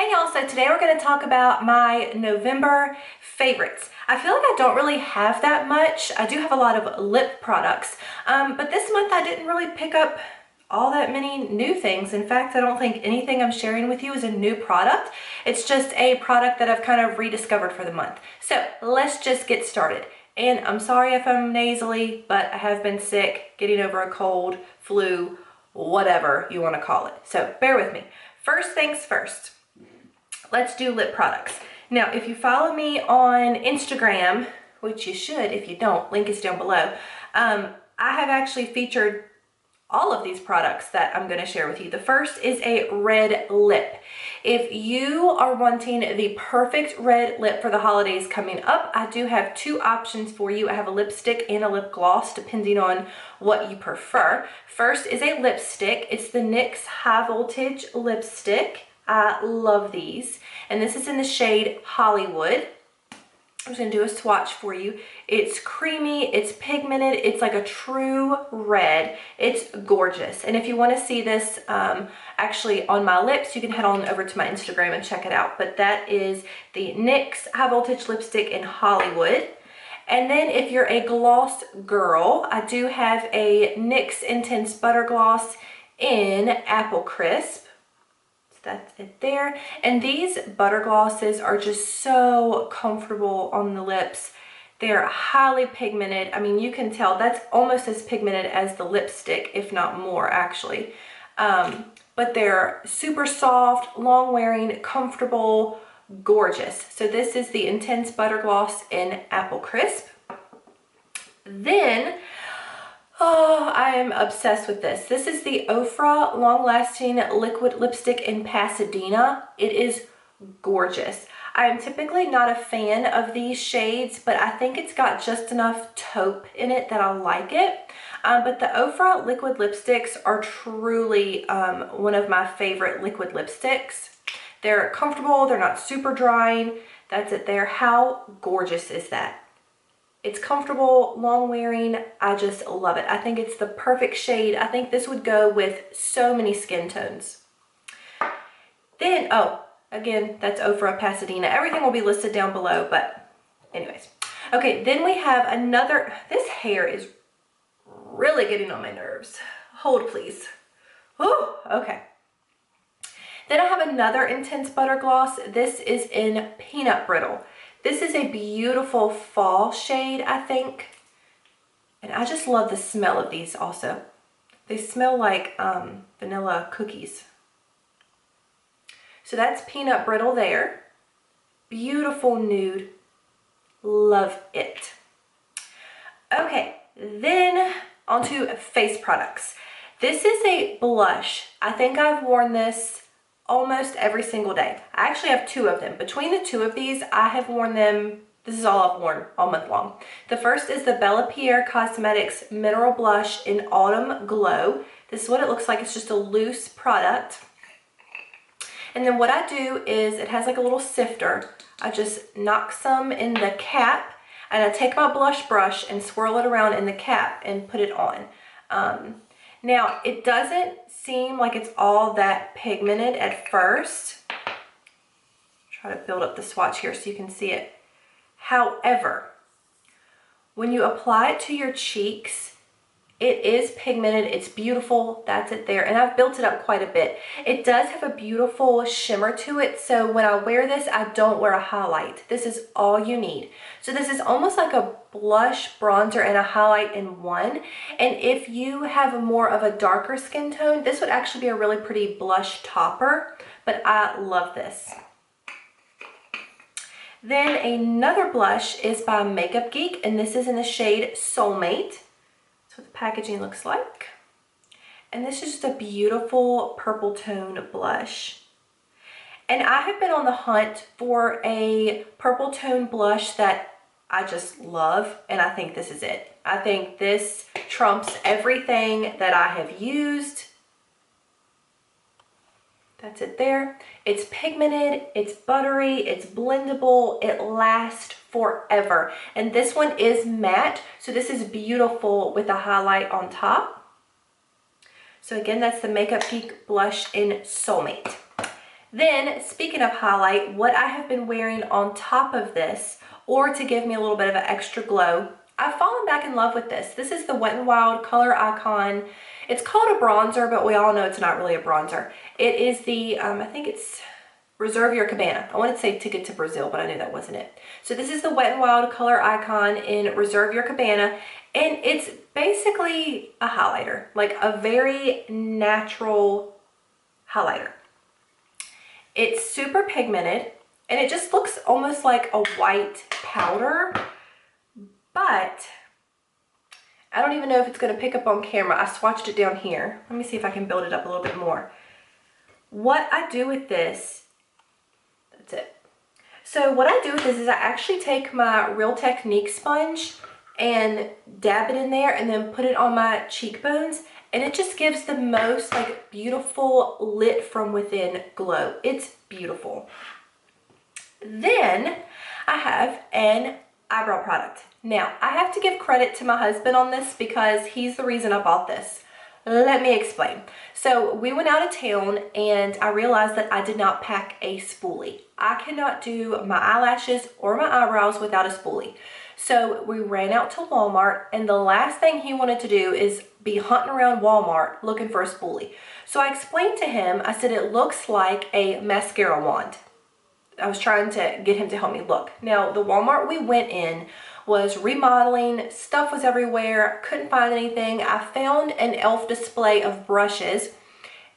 Hey y'all, so today we're going to talk about my November favorites. I feel like I don't really have that much. I do have a lot of lip products, but this month I didn't really pick up all that many new things. In fact, I don't think anything I'm sharing with you is a new product. It's just a product that I've kind of rediscovered for the month. So let's just get started. And I'm sorry if I'm nasally, but I have been sick, getting over a cold, flu, whatever you want to call it. So bear with me. First things first. Let's do lip products. Now, if you follow me on Instagram, which you should if you don't, link is down below, I have actually featured all of these products that I'm going to share with you. The first is a red lip. If you are wanting the perfect red lip for the holidays coming up, I do have two options for you. I have a lipstick and a lip gloss, depending on what you prefer. First is a lipstick. It's the NYX High Voltage lipstick. I love these, and this is in the shade Hollywood. I'm just gonna do a swatch for you. It's creamy, it's pigmented, it's like a true red. It's gorgeous. And if you want to see this actually on my lips, you can head on over to my Instagram and check it out. But that is the NYX High Voltage lipstick in Hollywood. And then if you're a gloss girl, I do have a NYX Intense Butter Gloss in Apple Crisp. That's it there. And these butter glosses are just so comfortable on the lips. They're highly pigmented. I mean, you can tell that's almost as pigmented as the lipstick, if not more actually. But they're super soft, long wearing, comfortable, gorgeous. So this is the Intense Butter Gloss in Apple Crisp. Then, oh, I am obsessed with this. This is the Ofra Long Lasting Liquid Lipstick in Pasadena. It is gorgeous. I am typically not a fan of these shades, but I think it's got just enough taupe in it that I like it. But the Ofra liquid lipsticks are truly one of my favorite liquid lipsticks. They're comfortable, they're not super drying. That's it there. How gorgeous is that? It's comfortable, long wearing. I just love it. I think it's the perfect shade. I think this would go with so many skin tones. Then, oh, again, that's Ofra Pasadena. Everything will be listed down below, but anyways. Okay, then we have another, this hair is really getting on my nerves. Hold, please. Oh, okay. Then I have another Intense Butter Gloss. This is in Peanut Brittle. This is a beautiful fall shade, I think. And I just love the smell of these also. They smell like vanilla cookies. So that's Peanut Brittle there. Beautiful nude. Love it. Okay, then onto face products. This is a blush. I think I've worn this almost every single day. I actually have two of them. Between the two of these, I have worn them, this is all I've worn all month long. The first is the Pierre Cosmetics Mineral Blush in Autumn Glow. This is what it looks like. It's just a loose product. And then what I do is, it has like a little sifter. I just knock some in the cap, and I take my blush brush and swirl it around in the cap and put it on. Now, it doesn't seem like it's all that pigmented at first. Try to build up the swatch here so you can see it. However, when you apply it to your cheeks, it is pigmented. It's beautiful. That's it there. And I've built it up quite a bit. It does have a beautiful shimmer to it. So when I wear this, I don't wear a highlight. This is all you need. So this is almost like a blush, bronzer, and a highlight in one. And if you have more of a darker skin tone, this would actually be a really pretty blush topper. But I love this. Then another blush is by Makeup Geek, and this is in the shade Soulmate. That's what the packaging looks like. And this is just a beautiful purple tone blush. And I have been on the hunt for a purple tone blush that I just love, and I think this is it. I think this trumps everything that I have used. That's it there. It's pigmented, it's buttery, it's blendable, it lasts forever. And this one is matte, so this is beautiful with a highlight on top. So again, that's the Makeup Geek blush in Soulmate. Then, speaking of highlight, what I have been wearing on top of this, or to give me a little bit of an extra glow, I've fallen back in love with this. This is the WetNWild Color Icon. It's called a bronzer, but we all know it's not really a bronzer. It is the, I think it's Reserve Your Cabana. I wanted to say Ticket to Brazil, but I knew that wasn't it. So this is the WetNWild Color Icon in Reserve Your Cabana, and it's basically a highlighter, like a very natural highlighter. It's super pigmented, and it just looks almost like a white powder, but I don't even know if it's going to pick up on camera. I swatched it down here. Let me see if I can build it up a little bit more. What I do with this, that's it. So what I do with this is I actually take my Real Technique sponge and dab it in there and then put it on my cheekbones, and it just gives the most like beautiful lit from within glow. It's beautiful. Then I have an eyebrow product. Now, I have to give credit to my husband on this because he's the reason I bought this. Let me explain. So we went out of town and I realized that I did not pack a spoolie. I cannot do my eyelashes or my eyebrows without a spoolie. So we ran out to Walmart, and the last thing he wanted to do is be hunting around Walmart looking for a spoolie. So I explained to him, I said, it looks like a mascara wand. I was trying to get him to help me look. Now, the Walmart we went in was remodeling, stuff was everywhere, couldn't find anything. I found an e.l.f. display of brushes,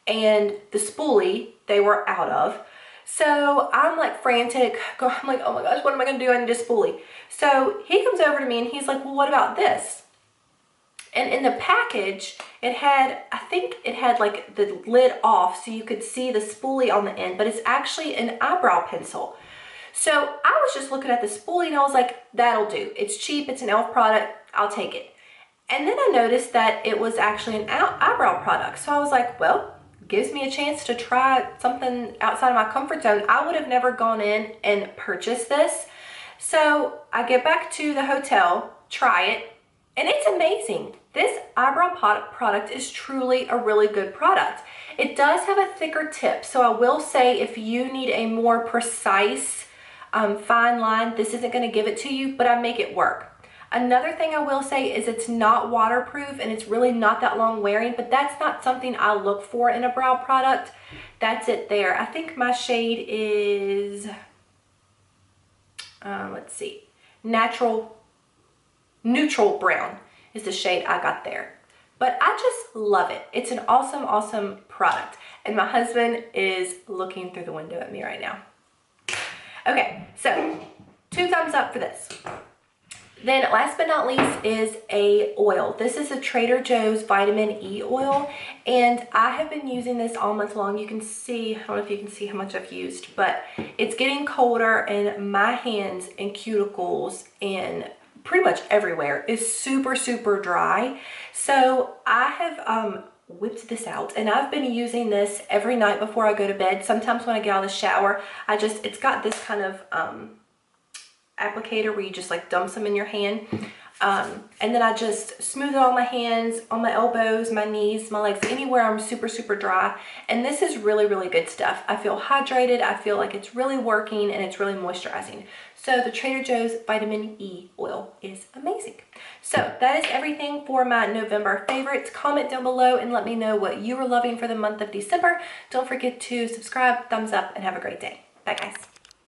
and the spoolie they were out of. So I'm like frantic. I'm like, oh my gosh, what am I gonna do? I need a spoolie. So he comes over to me and he's like, well, what about this? And in the package, it had, I think it had like the lid off so you could see the spoolie on the end, but it's actually an eyebrow pencil. So I was just looking at the spoolie and I was like, that'll do. It's cheap, it's an e.l.f. product, I'll take it. And then I noticed that it was actually an eyebrow product. So I was like, well, gives me a chance to try something outside of my comfort zone. I would have never gone in and purchased this. So I get back to the hotel, try it, and it's amazing. This eyebrow product is truly a really good product. It does have a thicker tip, so I will say if you need a more precise fine line, this isn't going to give it to you, but I make it work. Another thing I will say is it's not waterproof and it's really not that long wearing, but that's not something I look for in a brow product. That's it there. I think my shade is, let's see, neutral brown is the shade I got there. But I just love it. It's an awesome, awesome product. And my husband is looking through the window at me right now. Okay, so 2 thumbs up for this. Then last but not least is a oil. This is a Trader Joe's Vitamin E oil, and I have been using this all month long. You can see, I don't know if you can see how much I've used, but it's getting colder and my hands and cuticles and pretty much everywhere is super, super dry. So I have whipped this out and I've been using this every night before I go to bed. Sometimes when I get out of the shower, it's got this kind of applicator where you just like dump some in your hand, and then I just smooth it on my hands, on my elbows, my knees, my legs, anywhere I'm super, super dry. And this is really, really good stuff. I feel hydrated. I feel like it's really working and it's really moisturizing. So the Trader Joe's Vitamin E oil is amazing. So that is everything for my November favorites. Comment down below and let me know what you are loving for the month of December. Don't forget to subscribe, thumbs up, and have a great day. Bye guys.